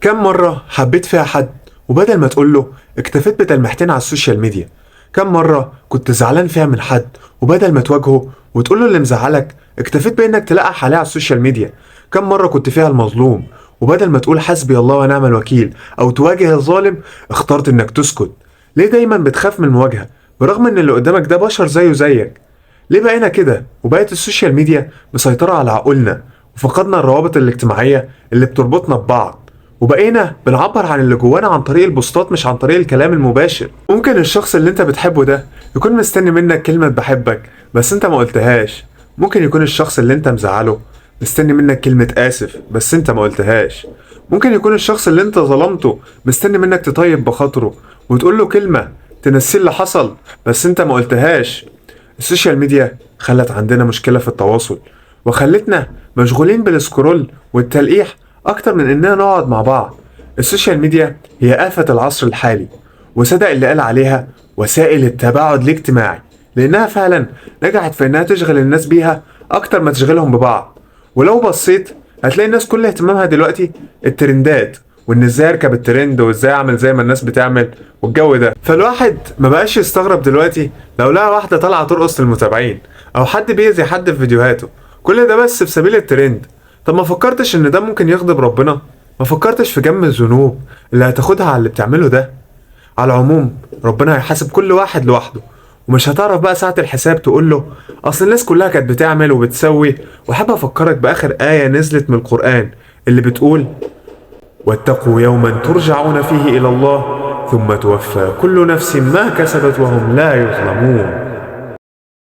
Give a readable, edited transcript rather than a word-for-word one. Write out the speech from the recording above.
كم مرة حبيت فيها حد وبدل ما تقوله اكتفيت بتلميحتين على السوشيال ميديا؟ كم مرة كنت زعلان فيها من حد وبدل ما تواجهه وتقوله اللي مزعلك اكتفيت بانك تلقح عليه على السوشيال ميديا؟ كم مرة كنت فيها المظلوم وبدل ما تقول حسبي الله ونعم الوكيل او تواجه الظالم اخترت انك تسكت؟ ليه دايما بتخاف من المواجهة برغم ان اللي قدامك ده بشر زيه زيك؟ ليه بقينا كده وبقت السوشيال ميديا مسيطرة على عقولنا وفقدنا الروابط الاجتماعية اللي بتربطنا ببعض، وبقينا بنعبر عن اللي جوانا عن طريق البوستات مش عن طريق الكلام المباشر؟ ممكن الشخص اللي انت بتحبه ده يكون مستني منك كلمة بحبك بس انت ما قلتهاش. ممكن يكون الشخص اللي انت مزعله مستني منك كلمة آسف بس انت ما قلتهاش. ممكن يكون الشخص اللي انت ظلمته مستني منك تطيب بخاطره وتقول له كلمة تنسيه اللي حصل بس انت ما قلتهاش. السوشيال ميديا خلت عندنا مشكلة في التواصل وخلتنا مشغولين بالسكرول والتلقيح أكتر من إننا نقعد مع بعض. السوشيال ميديا هي آفة العصر الحالي، وصدق اللي قال عليها وسائل التباعد الاجتماعي، لأنها فعلا نجحت في إنها تشغل الناس بيها أكتر ما تشغلهم ببعض. ولو بصيت هتلاقي الناس كل اهتمامها دلوقتي الترندات، وان ازاي اركب الترند وازاي اعمل زي ما الناس بتعمل والجو ده. فالواحد ما بقاش يستغرب دلوقتي لو لقى واحده طالعه ترقص للمتابعين او حد بيأذي حد في فيديوهاته، كل ده بس في سبيل الترند. طب ما فكرتش ان ده ممكن يغضب ربنا؟ ما فكرتش في كم الذنوب اللي هتاخدها على اللي بتعمله ده؟ على العموم ربنا هيحاسب كل واحد لوحده، ومش هتعرف بقى ساعة الحساب تقول له أصل الناس كلها كانت بتعمل وبتسوي. وحابب أفكرك بآخر آية نزلت من القرآن اللي بتقول واتقوا يوما ترجعون فيه إلى الله ثم توفى كل نفس ما كسبت وهم لا يظلمون.